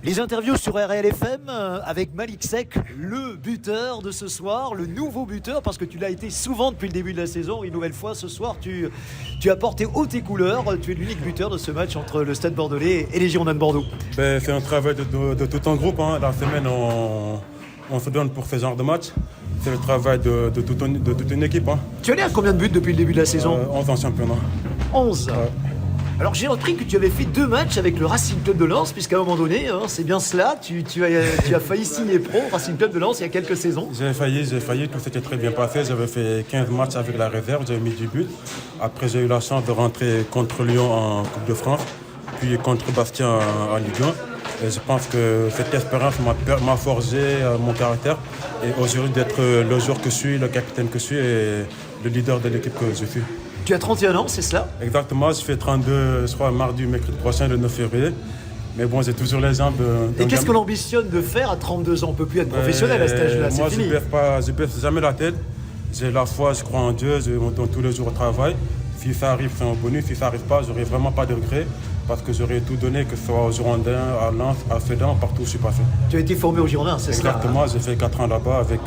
Les interviews sur RL FM avec Malik Seck, le buteur de ce soir, le nouveau buteur, parce que tu l'as été souvent depuis le début de la saison. Une nouvelle fois ce soir, tu as porté haut tes couleurs. Tu es l'unique buteur de ce match entre le Stade Bordelais et les Girondins de Bordeaux. C'est un travail de tout un groupe. La semaine, on se donne pour ce genre de match. C'est le travail de toute une équipe. Tu es allé à combien de buts depuis le début de la saison? 11 en championnat. 11. Ouais. Alors j'ai appris que tu avais fait 2 matchs avec le Racing Club de Lens, puisqu'à un moment donné, c'est bien cela, tu as failli signer pro au Racing Club de Lens il y a quelques saisons. J'ai failli, tout s'était très bien passé. J'avais fait 15 matchs avec la réserve, j'avais mis 10 buts. Après, j'ai eu la chance de rentrer contre Lyon en Coupe de France, puis contre Bastia en Ligue 1. Et je pense que cette expérience m'a forgé mon caractère. Et aujourd'hui, d'être le joueur que je suis, le capitaine que je suis et le leader de l'équipe que je suis. Tu as 31 ans, c'est cela? Exactement, je fais 32, je crois, mardi ou mercredi prochain, le 9 février. Mais bon, j'ai toujours les jambes Et qu'est-ce qu'on ambitionne de faire à 32 ans? On ne peut plus être professionnel à cet âge-là, c'est fini. Moi, je ne baisse jamais la tête. J'ai la foi, je crois en Dieu, je me donne tous les jours au travail. Si ça arrive, c'est un bonus. Si ça n'arrive pas, je n'aurai vraiment pas de regrets. Parce que j'aurais tout donné, que ce soit aux Girondins, à Lens, à Sedan, partout où je suis passé. Tu as été formé aux Girondins, c'est ça? Exactement, j'ai fait 4 ans là-bas avec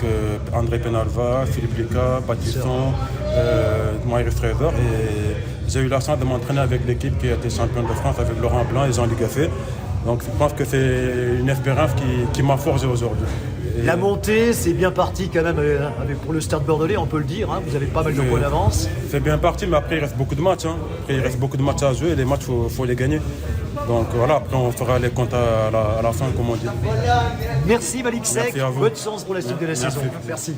André Penalva, Philippe Lica, Baptiston, Maïris Trésor. Et j'ai eu la chance de m'entraîner avec l'équipe qui a été championne de France, avec Laurent Blanc et Jean-Luc Gaffé. Donc je pense que c'est une expérience qui m'a forgé aujourd'hui. La montée, c'est bien parti quand même pour le Stade Bordelais, on peut le dire. Vous avez pas mal de points d'avance. C'est bien parti, mais après il reste beaucoup de matchs. Après, il reste beaucoup de matchs à jouer et les matchs, il faut les gagner. Donc voilà, après on fera les comptes à la fin, comme on dit. Merci Malik Seck, Merci à vous. bonne chance pour la suite de la saison. Merci.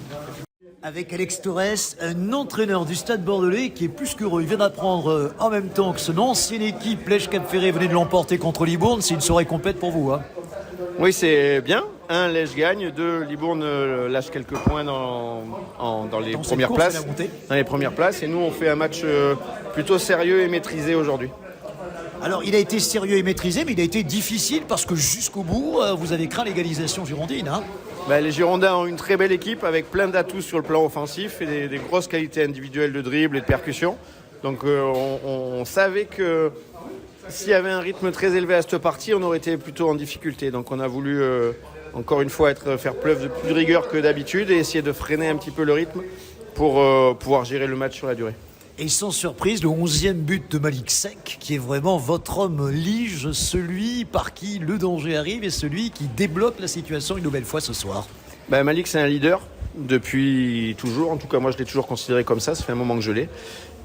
Avec Alex Torres, un entraîneur du Stade Bordelais qui est plus qu'heureux. Il vient d'apprendre en même temps que son ancienne équipe, Lèche Cap Ferré, venait de l'emporter contre Libourne. C'est une soirée complète pour vous. Oui, c'est bien. Lèche gagne. 2, Libourne lâche quelques points dans les premières places. Dans les premières places. Et nous, on fait un match plutôt sérieux et maîtrisé aujourd'hui. Alors, il a été sérieux et maîtrisé, mais il a été difficile parce que jusqu'au bout, vous avez craint l'égalisation girondine. Les Girondins ont une très belle équipe avec plein d'atouts sur le plan offensif et des grosses qualités individuelles de dribble et de percussion. Donc, on savait que s'il y avait un rythme très élevé à cette partie, on aurait été plutôt en difficulté. Donc on a voulu, encore une fois, faire preuve de plus de rigueur que d'habitude et essayer de freiner un petit peu le rythme pour pouvoir gérer le match sur la durée. Et sans surprise, le 11e but de Malik Seck, qui est vraiment votre homme lige, celui par qui le danger arrive et celui qui débloque la situation une nouvelle fois ce soir. Malik, c'est un leader depuis toujours. En tout cas, moi, je l'ai toujours considéré comme ça. Ça fait un moment que je l'ai.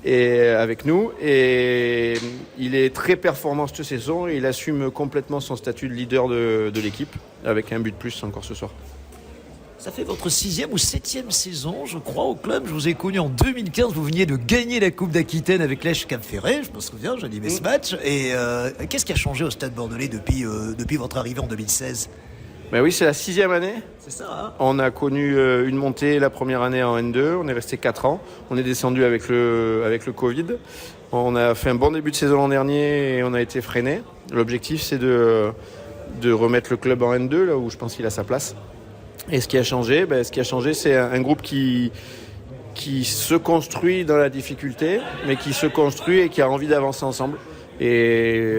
Et avec nous, et il est très performant cette saison et il assume complètement son statut de leader de l'équipe avec un but de plus encore ce soir. Ça fait votre 6e ou 7e saison, je crois, au club. Je vous ai connu en 2015, vous veniez de gagner la Coupe d'Aquitaine avec Lèche Cap Ferré, je me souviens, j'animais ce match. Et qu'est-ce qui a changé au Stade Bordelais depuis votre arrivée en 2016? Oui, c'est la 6e année. C'est ça, On a connu une montée la première année en N2, on est resté 4 ans. On est descendu avec le Covid. On a fait un bon début de saison l'an dernier et on a été freiné. L'objectif, c'est de remettre le club en N2, là où je pense qu'il a sa place. Et ce qui a changé, c'est un groupe qui se construit dans la difficulté, mais qui se construit et qui a envie d'avancer ensemble. Et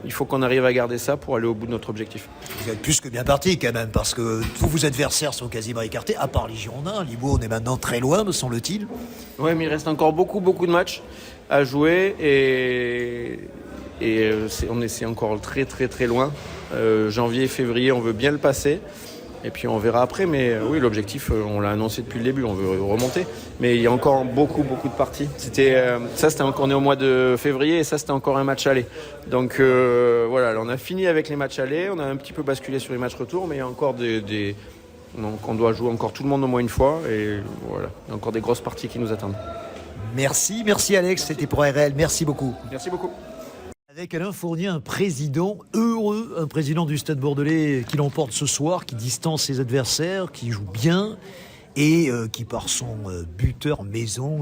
il faut qu'on arrive à garder ça pour aller au bout de notre objectif. Vous êtes plus que bien parti quand même, parce que tous vos adversaires sont quasiment écartés, à part les Girondins. Libourne est maintenant très loin, me semble-t-il. Oui, mais il reste encore beaucoup de matchs à jouer et on est encore très très très loin. Janvier, février, on veut bien le passer. Et puis on verra après, mais oui, l'objectif, on l'a annoncé depuis le début, on veut remonter. Mais il y a encore beaucoup de parties. On est au mois de février et ça, c'était encore un match aller. Donc voilà, on a fini avec les matchs aller, on a un petit peu basculé sur les matchs retour, mais il y a encore donc on doit jouer encore tout le monde au moins une fois. Et voilà, il y a encore des grosses parties qui nous attendent. Merci Alex, c'était pour RL, merci beaucoup. Merci beaucoup. Avec Alain Fournier, un président heureux, un président du Stade Bordelais qui l'emporte ce soir, qui distance ses adversaires, qui joue bien et qui par son buteur maison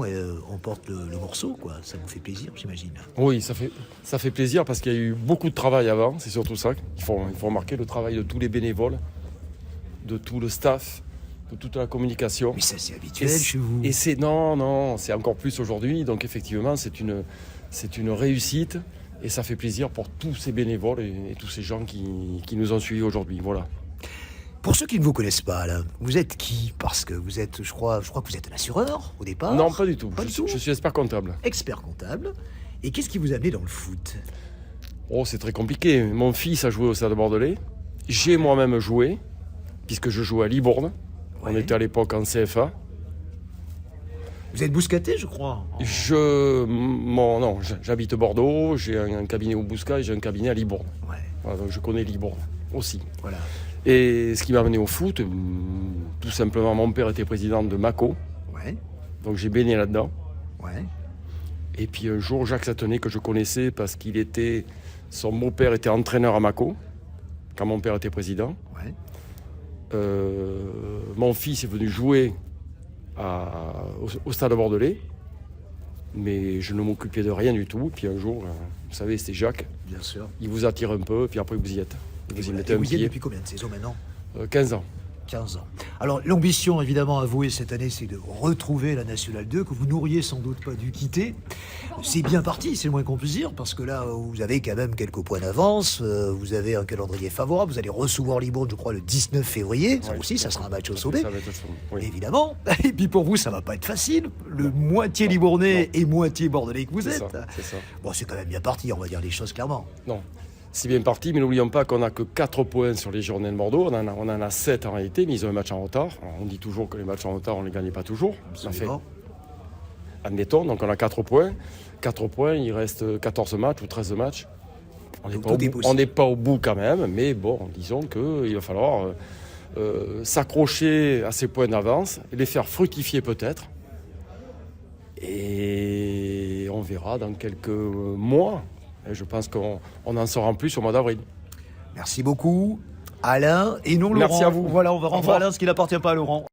emporte le morceau, quoi. Ça vous fait plaisir, j'imagine. Oui, ça fait plaisir parce qu'il y a eu beaucoup de travail avant, c'est surtout ça. Il faut remarquer le travail de tous les bénévoles, de tout le staff, de toute la communication. Mais ça, c'est habituel chez vous. Non, c'est encore plus aujourd'hui. Donc effectivement, c'est une réussite. Et ça fait plaisir pour tous ces bénévoles et tous ces gens qui nous ont suivis aujourd'hui. Voilà. Pour ceux qui ne vous connaissent pas, Alain, vous êtes qui? Parce que vous êtes, je crois que vous êtes un assureur au départ. Non, pas du tout. Pas du tout. Je suis expert comptable. Expert comptable. Et qu'est-ce qui vous a amené dans le foot? Oh, c'est très compliqué. Mon fils a joué au Stade Bordelais. J'ai moi-même joué, puisque je jouais à Libourne. On Ouais. était à l'époque en CFA. Vous êtes bouscaté, je crois. Non, j'habite Bordeaux, j'ai un cabinet au Bouscat et j'ai un cabinet à Libourne. Ouais, Voilà, donc je connais Libourne aussi. voilà. Et ce qui m'a amené au foot, tout simplement, mon père était président de Mako, Ouais, donc j'ai baigné là-dedans. ouais. Et puis un jour, Jacques Satonnet, que je connaissais parce son beau-père était entraîneur à Mako, quand mon père était président. Ouais. Mon fils est venu jouer au Stade Bordelais, mais je ne m'occupais de rien du tout. Puis un jour, vous savez, c'est Jacques, Bien sûr. il vous attire un peu, puis après vous y êtes. Vous y Voilà. mettez Et un vous y êtes pied. depuis combien de saisons maintenant? 15 ans. 15 ans. Alors, l'ambition, évidemment, avouée cette année, c'est de retrouver la Nationale 2, que vous n'auriez sans doute pas dû quitter. C'est bien parti, c'est le moins qu'on puisse dire, parce que là, vous avez quand même quelques points d'avance, vous avez un calendrier favorable, vous allez recevoir Libourne, je crois, le 19 février. Ça Ouais. aussi, ça sera un match au sommet. Ça va être oui. Évidemment. Et puis pour vous, ça va pas être facile. Le moitié libournais et moitié bordelais que vous C'est êtes. ça, c'est ça. Bon, c'est quand même bien parti, on va dire les choses clairement. Non, c'est bien parti, mais n'oublions pas qu'on n'a que 4 points sur les Girondins de Bordeaux. On en a 7 en réalité, mais ils ont un match en retard. Alors, on dit toujours que les matchs en retard, on ne les gagne pas toujours. Absolument. Admettons, donc on a 4 points. 4 points, il reste 14 matchs ou 13 matchs. On n'est Donc pas, tout est possible. on n'est pas au bout quand même, mais bon, disons qu'il va falloir s'accrocher à ces points d'avance, les faire fructifier peut-être. Et on verra dans quelques mois. Et je pense qu'on en saura plus au mois d'avril. Merci beaucoup, Alain, et non Laurent. Merci à vous. Voilà, on va Au rendre à revoir. Alain ce qui n'appartient pas à Laurent.